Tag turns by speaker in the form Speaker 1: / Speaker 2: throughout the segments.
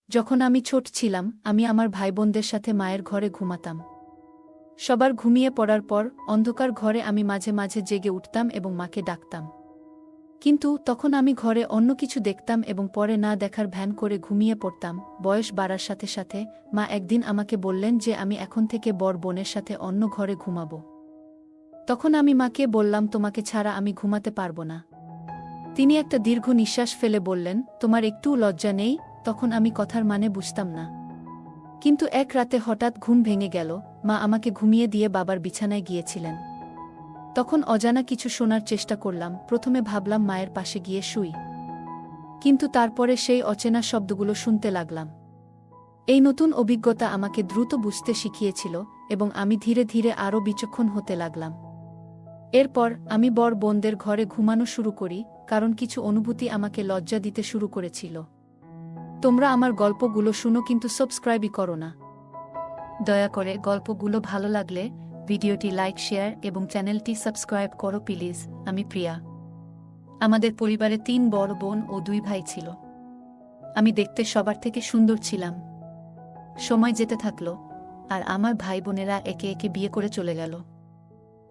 Speaker 1: যখন আমি ছোট ছিলাম আমি আমার ভাইবোনদের সাথে মায়ের ঘরে ঘুমাতাম। সবার ঘুমিয়ে পড়ার পর অন্ধকার ঘরে আমি মাঝে মাঝে জেগে উঠতাম এবং মাকে ডাকতাম। কিন্তু তখন আমি ঘরে অন্য কিছু দেখতাম এবং পরে না দেখার ভ্যান করে ঘুমিয়ে পড়তাম। বয়স বাড়ার সাথে সাথে মা একদিন আমাকে বললেন যে আমি এখন থেকে বড় বোনের সাথে অন্য ঘরে ঘুমাব। তখন আমি মাকে বললাম, তোমাকে ছাড়া আমি ঘুমাতে পারব না। তিনি একটা দীর্ঘ নিঃশ্বাস ফেলে বললেন, তোমার একটুও লজ্জা নেই? তখন আমি কথার মানে বুঝতাম না। কিন্তু এক রাতে হঠাৎ ঘুম ভেঙে গেল। মা আমাকে ঘুমিয়ে দিয়ে বাবার বিছানায় গিয়েছিলেন। তখন অজানা কিছু শোনার চেষ্টা করলাম। প্রথমে ভাবলাম মায়ের পাশে গিয়ে শুই, কিন্তু তারপরে সেই অচেনা শব্দগুলো শুনতে লাগলাম। এই নতুন অভিজ্ঞতা আমাকে দ্রুত বুঝতে শিখিয়েছিল এবং আমি ধীরে ধীরে আরও বিচক্ষণ হতে লাগলাম। এরপর আমি বড় বোনদের ঘরে ঘুমানো শুরু করি, কারণ কিছু অনুভূতি আমাকে লজ্জা দিতে শুরু করেছিল। তোমরা আমার গল্পগুলো শুনো, কিন্তু সাবস্ক্রাইবই করো না। দয়া করে গল্পগুলো ভালো লাগলে ভিডিওটি লাইক, শেয়ার এবং চ্যানেলটি সাবস্ক্রাইব করো প্লিজ। আমি প্রিয়া। আমাদের পরিবারে 3 বড় বোন ও 2 ভাই ছিল। আমি দেখতে সবার থেকে সুন্দর ছিলাম। সময় যেতে থাকলো আর আমার ভাই বোনেরা একে একে বিয়ে করে চলে গেল।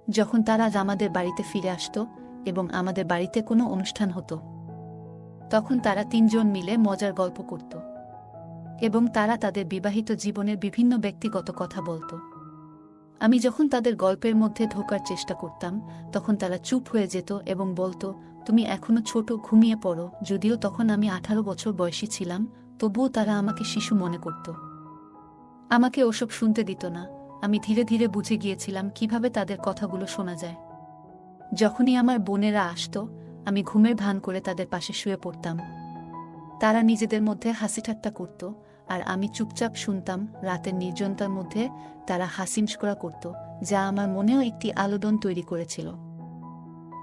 Speaker 1: যখন তারা আমাদের বাড়িতে ফিরে আসতো এবং আমাদের বাড়িতে কোনো অনুষ্ঠান হতো, তখন তারা 3 জন মিলে মজার গল্প করত এবং তারা তাদের বিবাহিত জীবনের বিভিন্ন ব্যক্তিগত কথা বলত। আমি যখন তাদের গল্পের মধ্যে ঢোকার চেষ্টা করতাম, তখন তারা চুপ হয়ে যেত এবং বলতো, তুমি এখনো ছোট, ঘুমিয়ে পড়ো। যদিও তখন আমি 18 বছর বয়সী ছিলাম, তবুও তারা আমাকে শিশু মনে করত। আমাকে ওসব শুনতে দিত না। আমি ধীরে ধীরে বুঝে গিয়েছিলাম কিভাবে তাদের কথাগুলো শোনা যায়। যখনই আমার বোনেরা আসতো, আমি ঘুমের ভান করে তাদের পাশে শুয়ে পড়তাম। তারা নিজেদের মধ্যে হাসিঠাট্টা করত আর আমি চুপচাপ শুনতাম। রাতের নির্জনতার মধ্যে তারা হাসিমস্করা করত, যা আমার মনেও একটি আলোড়ন তৈরি করেছিল।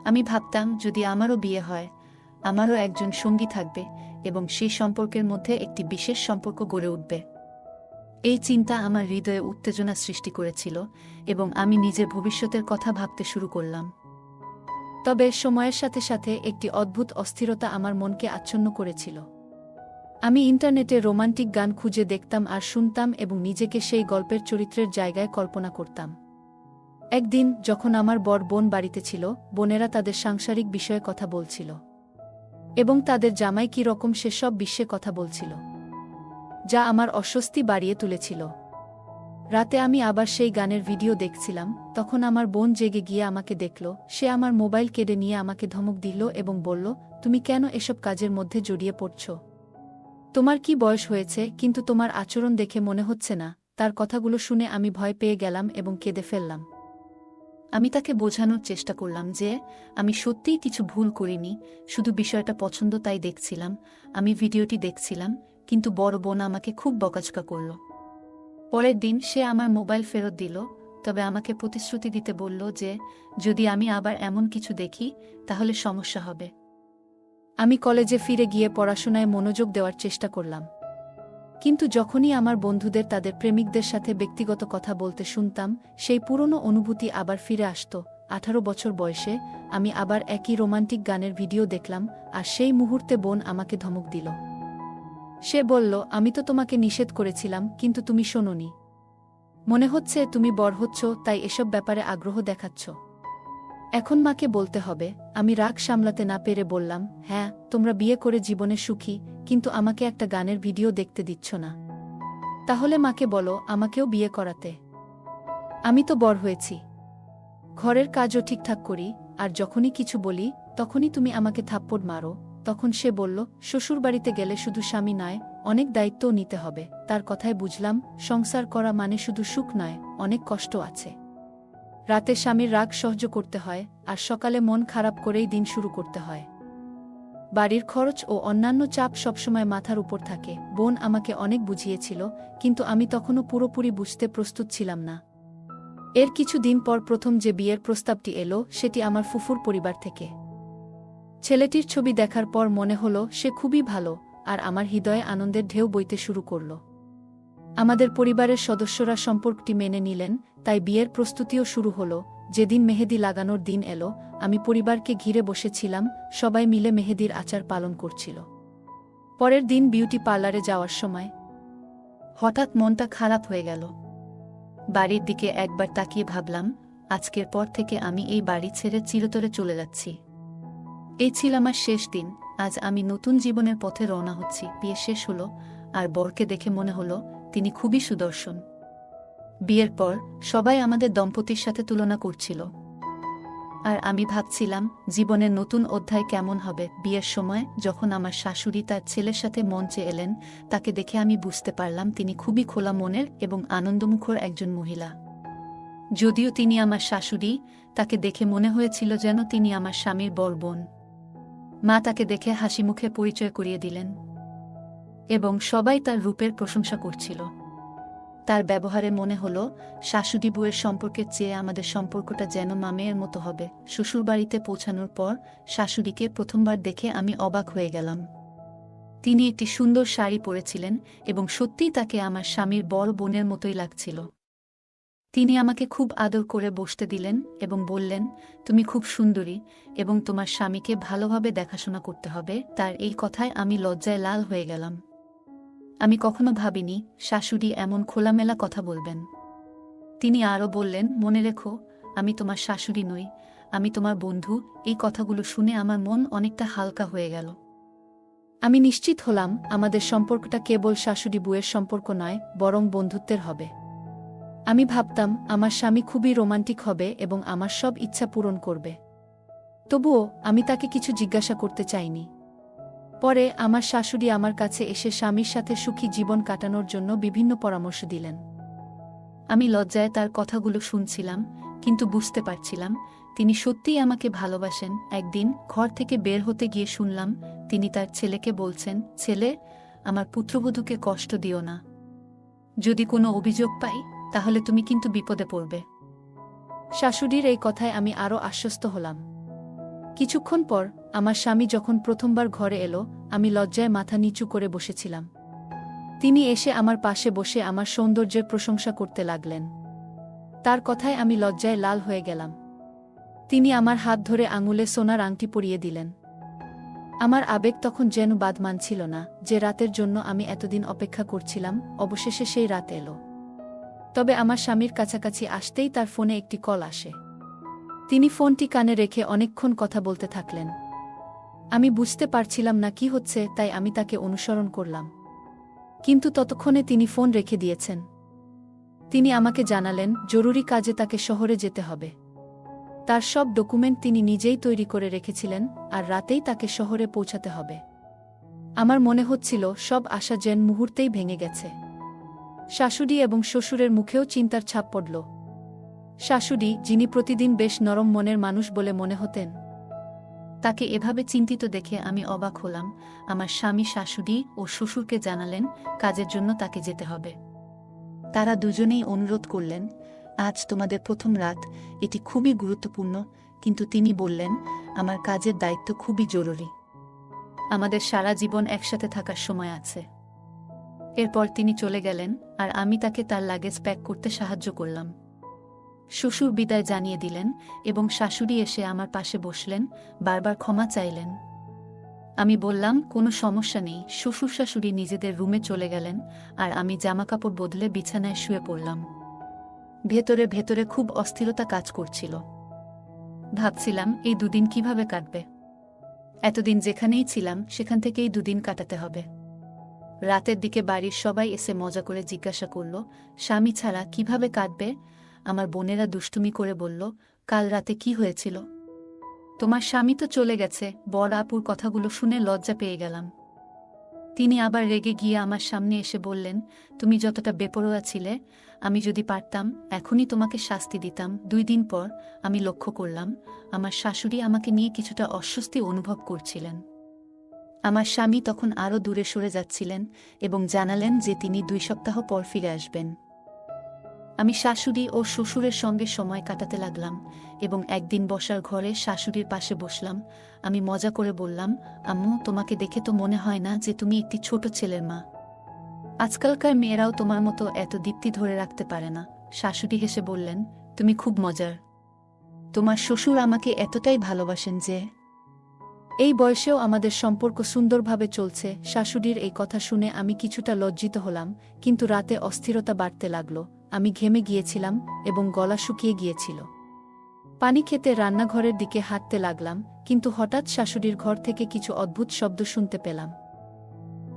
Speaker 1: আমি ভাবতাম, যদি আমারও বিয়ে হয়, আমারও একজন সঙ্গী থাকবে এবং সেই সম্পর্কের মধ্যে একটি বিশেষ সম্পর্ক গড়ে উঠবে। এই চিন্তা আমার হৃদয়ে উত্তেজনা সৃষ্টি করেছিল এবং আমি নিজের ভবিষ্যতের কথা ভাবতে শুরু করলাম। তবে সময়ের সাথে সাথে একটি অদ্ভুত অস্থিরতা আমার মনকে আচ্ছন্ন করেছিল। আমি ইন্টারনেটে রোমান্টিক গান খুঁজে দেখতাম আর শুনতাম এবং নিজেকে সেই গল্পের চরিত্রের জায়গায় কল্পনা করতাম। একদিন যখন আমার বড় বোন বাড়িতে ছিল, বোনেরা তাদের সাংসারিক বিষয়ে কথা বলছিল এবং তাদের জামাই কী রকম সেসব বিশ্বে কথা বলছিল, যা আমার অস্বস্তি বাড়িয়ে তুলেছিল। রাতে আমি আবার সেই গানের ভিডিও দেখছিলাম। তখন আমার বোন জেগে গিয়ে আমাকে দেখল। সে আমার মোবাইল কেড়ে নিয়ে আমাকে ধমক দিল এবং বলল, তুমি কেন এসব কাজের মধ্যে জড়িয়ে পড়ছ? তোমার কি বয়স হয়েছে? কিন্তু তোমার আচরণ দেখে মনে হচ্ছে না। তার কথাগুলো শুনে আমি ভয় পেয়ে গেলাম এবং কেঁদে ফেললাম। আমি তাকে বোঝানোর চেষ্টা করলাম যে আমি সত্যিই কিছু ভুল করিনি, শুধু বিষয়টা পছন্দ তাই দেখছিলাম। আমি ভিডিওটি দেখছিলাম, কিন্তু বড় বোন আমাকে খুব বকাঝকা করল। পরের দিন সে আমার মোবাইল ফেরত দিল, তবে আমাকে প্রতিশ্রুতি দিতে বলল যে যদি আমি আবার এমন কিছু দেখি তাহলে সমস্যা হবে। আমি কলেজে ফিরে গিয়ে পড়াশোনায় মনোযোগ দেওয়ার চেষ্টা করলাম, কিন্তু যখনই আমার বন্ধুদের তাদের প্রেমিকদের সাথে ব্যক্তিগত কথা বলতে শুনতাম, সেই পুরনো অনুভূতি আবার ফিরে আসত। 18 বছর বয়সে আমি আবার একই রোমান্টিক গানের ভিডিও দেখলাম, আর সেই মুহূর্তে বোন আমাকে ধমক দিল। সে বলল, আমি তো তোমাকে নিষেধ করেছিলাম, কিন্তু তুমি শোনোনি। মনে হচ্ছে তুমি বড় হচ্ছ, তাই এসব ব্যাপারে আগ্রহ দেখাচ্ছ। এখন মাকে বলতে হবে। আমি রাগ সামলাতে না পেরে বললাম, হ্যাঁ, তোমরা বিয়ে করে জীবনে সুখী, কিন্তু আমাকে একটা গানের ভিডিও দেখতে দিচ্ছ না। তাহলে মাকে বলো আমাকেও বিয়ে করাতে। আমি তো বড় হয়েছি, ঘরের কাজও ঠিকঠাক করি, আর যখনই কিছু বলি তখনই তুমি আমাকে থাপ্পড় মারো। তখন সে বলল, শ্বশুরবাড়িতে গেলে শুধু স্বামী নয়, অনেক দায়িত্বও নিতে হবে। তার কথায় বুঝলাম, সংসার করা মানে শুধু সুখ নয়, অনেক কষ্ট আছে। রাতে স্বামীর রাগ সহ্য করতে হয়, আর সকালে মন খারাপ করেই দিন শুরু করতে হয়। বাড়ির খরচ ও অন্যান্য চাপ সবসময় মাথার উপর থাকে। বোন আমাকে অনেক বুঝিয়েছিল, কিন্তু আমি তখনও পুরোপুরি বুঝতে প্রস্তুত ছিলাম না। এর কিছুদিন পর প্রথম যে বিয়ের প্রস্তাবটি এলো, সেটি আমার ফুফুর পরিবার থেকে। ছেলেটির ছবি দেখার পর মনে হলো সে খুবই ভালো, আর আমার হৃদয়ে আনন্দের ঢেউ বইতে শুরু করল। আমাদের পরিবারের সদস্যরা সম্পর্কটি মেনে নিলেন, তাই বিয়ের প্রস্তুতিও শুরু হলো। যেদিন মেহেদি লাগানোর দিন এলো, আমি পরিবারকে ঘিরে বসেছিলাম, সবাই মিলে মেহেদির আচার পালন করছিল। পরের দিন বিউটি পার্লারে যাওয়ার সময় হঠাৎ মনটা খারাপ হয়ে গেল। বাড়ির দিকে একবার তাকিয়ে ভাবলাম, আজকের পর থেকে আমি এই বাড়ি ছেড়ে চিরতরে চলে যাচ্ছি। এই ছিল আমার শেষ দিন। আজ আমি নতুন জীবনের পথে রওনা হচ্ছি। বিয়ে শেষ হলো, আর বরকে দেখে মনে হলো তিনি খুবই সুদর্শন। বিয়ের পর সবাই আমাদের দম্পতির সাথে তুলনা করছিল, আর আমি ভাবছিলাম জীবনের নতুন অধ্যায় কেমন হবে। বিয়ের সময় যখন আমার শাশুড়ি তার ছেলের সাথে মঞ্চে এলেন, তাকে দেখে আমি বুঝতে পারলাম তিনি খুবই খোলা মনের এবং আনন্দমুখর একজন মহিলা। যদিও তিনি আমার শাশুড়ি, তাকে দেখে মনে হয়েছিল যেন তিনি আমার স্বামীর বড় বোন। মা তাকে দেখে হাসি মুখে পরিচয় করিয়ে দিলেন, এবং সবাই তার রূপের প্রশংসা করছিল। তার ব্যবহারে মনে হলো শাশুড়ি বউয়ের সম্পর্কের চেয়ে আমাদের সম্পর্কটা যেন মামের মতো হবে। শ্বশুরবাড়িতে পৌঁছানোর পর শাশুড়িকে প্রথমবার দেখে আমি অবাক হয়ে গেলাম। তিনি একটি সুন্দর শাড়ি পরেছিলেন এবং সত্যিই তাকে আমার স্বামীর বড় বোনের মতোই লাগছিল। তিনি আমাকে খুব আদর করে বসতে দিলেন এবং বললেন, তুমি খুব সুন্দরী এবং তোমার স্বামীকে ভালোভাবে দেখাশোনা করতে হবে। তার এই কথায় আমি লজ্জায় লাল হয়ে গেলাম। আমি কখনো ভাবিনি শাশুড়ি এমন খোলামেলা কথা বলবেন। তিনি আরও বললেন, মনে রেখো, আমি তোমার শাশুড়ি নই, আমি তোমার বন্ধু। এই কথাগুলো শুনে আমার মন অনেকটা হালকা হয়ে গেল। আমি নিশ্চিত হলাম আমাদের সম্পর্কটা কেবল শাশুড়ি বউয়ের সম্পর্ক নয়, বরং বন্ধুত্বের হবে। আমি ভাবতাম আমার স্বামী খুবই রোমান্টিক হবে এবং আমার সব ইচ্ছা পূরণ করবে। তবুও আমি তাকে কিছু জিজ্ঞাসা করতে চাইনি। পরে আমার শাশুড়ি আমার কাছে এসে স্বামীর সাথে সুখী জীবন কাটানোর জন্য বিভিন্ন পরামর্শ দিলেন। আমি লজ্জায় তার কথাগুলো শুনছিলাম, কিন্তু বুঝতে পারছিলাম তিনি সত্যিই আমাকে ভালোবাসেন। একদিন ঘর থেকে বের হতে গিয়ে শুনলাম তিনি তার ছেলেকে বলছেন, ছেলে, আমার পুত্রবধূকে কষ্ট দিও না। যদি কোনো অভিযোগ পাই তাহলে তুমি কিন্তু বিপদে পড়বে। শাশুড়ির এই কথায় আমি আরও আশ্বস্ত হলাম। কিছুক্ষণ পর আমার স্বামী যখন প্রথমবার ঘরে এলো, আমি লজ্জায় মাথা নিচু করে বসেছিলাম। তিনি এসে আমার পাশে বসে আমার সৌন্দর্যের প্রশংসা করতে লাগলেন। তার কথায় আমি লজ্জায় লাল হয়ে গেলাম। তিনি আমার হাত ধরে আঙুলে সোনার আংটি পরিয়ে দিলেন। আমার আবেগ তখন যেন বাদ মানছিল না। যে রাতের জন্য আমি এতদিন অপেক্ষা করছিলাম, অবশেষে সেই রাত এলো। তবে আমার স্বামীর কাছাকাছি আসতেই তার ফোনে একটি কল আসে। তিনি ফোনটি কানে রেখে অনেকক্ষণ কথা বলতে থাকলেন। আমি বুঝতে পারছিলাম না কি হচ্ছে, তাই আমি তাকে অনুসরণ করলাম। কিন্তু ততক্ষণে তিনি ফোন রেখে দিয়েছেন। তিনি আমাকে জানালেন জরুরি কাজে তাকে শহরে যেতে হবে। তার সব ডকুমেন্ট তিনি নিজেই তৈরি করে রেখেছিলেন, আর রাতেই তাকে শহরে পৌঁছাতে হবে। আমার মনে হচ্ছিল সব আশা যেন মুহূর্তেই ভেঙে গেছে। শাশুড়ি এবং শ্বশুরের মুখেও চিন্তার ছাপ পড়ল। শাশুড়ি, যিনি প্রতিদিন বেশ নরম মনের মানুষ বলে মনে হতেন, তাকে এভাবে চিন্তিত দেখে আমি অবাক হলাম। আমার স্বামী শাশুড়ি ও শ্বশুরকে জানালেন কাজের জন্য তাকে যেতে হবে। তারা দুজনেই অনুরোধ করলেন, আজ তোমাদের প্রথম রাত, এটি খুবই গুরুত্বপূর্ণ। কিন্তু তিনি বললেন, আমার কাজের দায়িত্ব খুবই জরুরি। আমাদের সারা জীবন একসাথে থাকার সময় আছে। এরপর তিনি চলে গেলেন, আর আমি তাকে তার লাগেজ প্যাক করতে সাহায্য করলাম। শ্বশুর বিদায় জানিয়ে দিলেন এবং শাশুড়ি এসে আমার পাশে বসলেন, বারবার ক্ষমা চাইলেন। আমি বললাম, কোনো সমস্যা নেই। শ্বশুর শাশুড়ি নিজেদের রুমে চলে গেলেন, আর আমি জামাকাপড় বদলে বিছানায় শুয়ে পড়লাম। ভেতরে ভেতরে খুব অস্থিরতা কাজ করছিল। ভাবছিলাম এই দুদিন কিভাবে কাটবে। এতদিন যেখানেই ছিলাম সেখান থেকেই দুদিন কাটাতে হবে। রাতের দিকে বাড়ির সবাই এসে মজা করে জিজ্ঞাসা করল, স্বামী ছাড়া কিভাবে কাটবে? আমার বোনেরা দুষ্টুমি করে বলল, কাল রাতে কি হয়েছিল? তোমার স্বামী তো চলে গেছে। বড় আপুর কথাগুলো শুনে লজ্জা পেয়ে গেলাম। তিনি আবার রেগে গিয়ে আমার সামনে এসে বললেন, তুমি যতটা বেপরোয়া ছিলে, আমি যদি পারতাম এখনই তোমাকে শাস্তি দিতাম। 2 দিন পর আমি লক্ষ্য করলাম আমার শাশুড়ি আমাকে নিয়ে কিছুটা অস্বস্তি অনুভব করছিলেন। আমার স্বামী তখন আরও দূরে সরে যাচ্ছিলেন এবং জানালেন যে তিনি 2 সপ্তাহ পর ফিরে আসবেন। আমি শাশুড়ি ও শ্বশুরের সঙ্গে সময় কাটাতে লাগলাম এবং একদিন বসার ঘরে শাশুড়ির পাশে বসলাম। আমি মজা করে বললাম, আম্মু, তোমাকে দেখে তো মনে হয় না যে তুমি একটি ছোট ছেলের মা। আজকালকার মেয়েরাও তোমার মতো এত দীপ্তি ধরে রাখতে পারে না। শাশুড়ি হেসে বললেন, তুমি খুব মজার। তোমার শ্বশুর আমাকে এতটাই ভালোবাসেন যে এই বয়সেও আমাদের সম্পর্ক সুন্দরভাবে চলছে। শাশুড়ির এই কথা শুনে আমি কিছুটা লজ্জিত হলাম, কিন্তু রাতে অস্থিরতা বাড়তে লাগল। আমি ঘেমে গিয়েছিলাম এবং গলা শুকিয়ে গিয়েছিল। পানি খেতে রান্নাঘরের দিকে হাঁটতে লাগলাম, কিন্তু হঠাৎ শাশুড়ির ঘর থেকে কিছু অদ্ভুত শব্দ শুনতে পেলাম।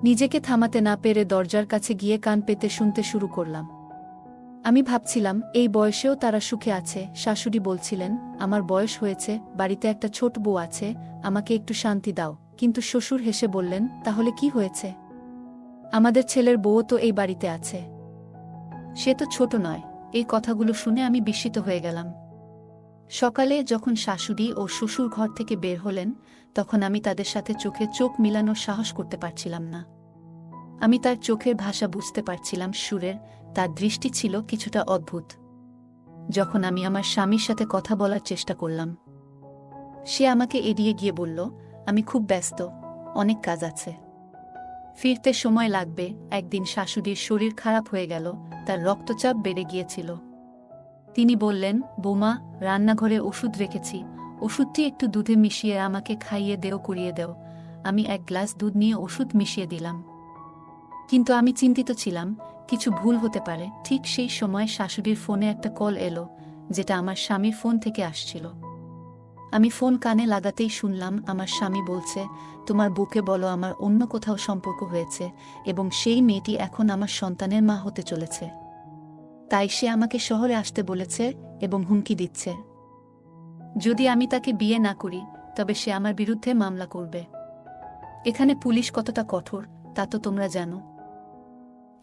Speaker 1: নিজেকে থামাতে না পেরে দরজার কাছে গিয়ে কান পেতে শুনতে শুরু করলাম। আমি ভাবছিলাম, এই বয়সেও তারা সুখে আছে। শাশুড়ি বলছিলেন, আমার বয়স হয়েছে, বাড়িতে একটা ছোট বউ আছে, আমাকে একটু শান্তি দাও। কিন্তু শ্বশুর হেসে বললেন, তাহলে কি হয়েছে? আমাদের ছেলের বউও তো এই বাড়িতে আছে, সে তো ছোট নয়। এই কথাগুলো শুনে আমি বিস্মিত হয়ে গেলাম। সকালে যখন শাশুড়ি ও শ্বশুর ঘর থেকে বের হলেন, তখন আমি তাদের সাথে চোখে চোখ মিলানোর সাহস করতে পারছিলাম না। আমি তার চোখের ভাষা বুঝতে পারছিলাম, সুরের, তার দৃষ্টি ছিল কিছুটা অদ্ভুত। যখন আমি আমার স্বামীর সাথে কথা বলার চেষ্টা করলাম, সে আমাকে এড়িয়ে গিয়ে বলল, আমি খুব ব্যস্ত, অনেক কাজ আছে, ফিরতে সময় লাগবে। একদিন শাশুড়ির শরীর খারাপ হয়ে গেল, তার রক্তচাপ বেড়ে গিয়েছিল। তিনি বললেন, বৌমা, রান্নাঘরে ওষুধ রেখেছি, ওষুধটি একটু দুধে মিশিয়ে আমাকে খাইয়ে করিয়ে দেও। আমি এক গ্লাস দুধ নিয়ে ওষুধ মিশিয়ে দিলাম। কিন্তু আমি চিন্তিত ছিলাম, কিছু ভুল হতে পারে। ঠিক সেই সময় শাশুড়ির ফোনে একটা কল এলো, যেটা আমার স্বামীর ফোন থেকে আসছিল। আমি ফোন কানে লাগাতেই শুনলাম আমার স্বামী বলছে, তোমার বউকে বলো আমার অন্য কোথাও সম্পর্ক হয়েছে এবং সেই মেয়েটি এখন আমার সন্তানের মা হতে চলেছে। তাই সে আমাকে শহরে আসতে বলেছে এবং হুমকি দিচ্ছে, যদি আমি তাকে বিয়ে না করি তবে সে আমার বিরুদ্ধে মামলা করবে। এখানে পুলিশ কতটা কঠোর তা তো তোমরা জানো।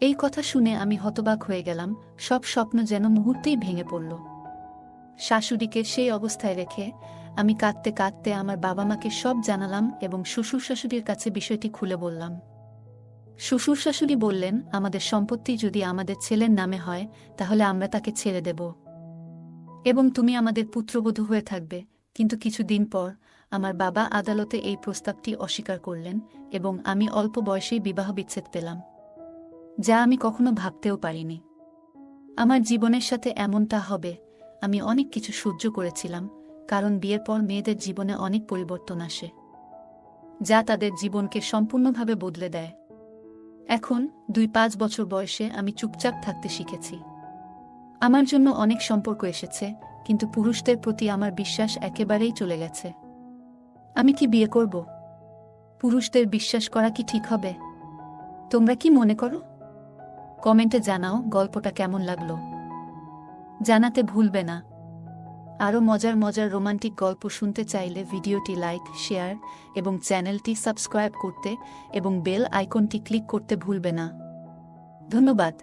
Speaker 1: এই কথা শুনে আমি হতবাক হয়ে গেলাম, সব স্বপ্ন যেন মুহূর্তেই ভেঙে পড়ল। শাশুড়িকে সেই অবস্থায় রেখে আমি কাঁদতে কাঁদতে আমার বাবা মাকে সব জানালাম এবং শ্বশুর শাশুড়ির কাছে বিষয়টি খুলে বললাম। শ্বশুর শাশুড়ি বললেন, আমাদের সম্পত্তি যদি আমাদের ছেলের নামে হয় তাহলে আমরা তাকে ছেড়ে দেব এবং তুমি আমাদের পুত্রবধূ হয়ে থাকবে। কিন্তু কিছুদিন পর আমার বাবা আদালতে এই প্রস্তাবটি অস্বীকার করলেন এবং আমি অল্প বয়সেই বিবাহ বিচ্ছেদ পেলাম, যা আমি কখনো ভাবতেও পারিনি। আমার জীবনের সাথে এমনটা হবে আমি অনেক কিছু সহ্য করেছিলাম, কারণ বিয়ের পর মেয়েদের জীবনে অনেক পরিবর্তন আসে, যা তাদের জীবনকে সম্পূর্ণভাবে বদলে দেয়। এখন 2-5 বছর বয়সে আমি চুপচাপ থাকতে শিখেছি। আমার জন্য অনেক সম্পর্ক এসেছে, কিন্তু পুরুষদের প্রতি আমার বিশ্বাস একেবারেই চলে গেছে। আমি কি বিয়ে করব? পুরুষদের বিশ্বাস করা কি ঠিক হবে? তোমরা কি মনে করো? কমেন্টে জানাও গল্পটা কেমন লাগলো। জানাতে ভুলবে না। আরও মজার মজার রোমান্টিক গল্প শুনতে চাইলে ভিডিওটি লাইক, শেয়ার এবং চ্যানেলটি সাবস্ক্রাইব করতে এবং বেল আইকনটি ক্লিক করতে ভুলবে না। ধন্যবাদ।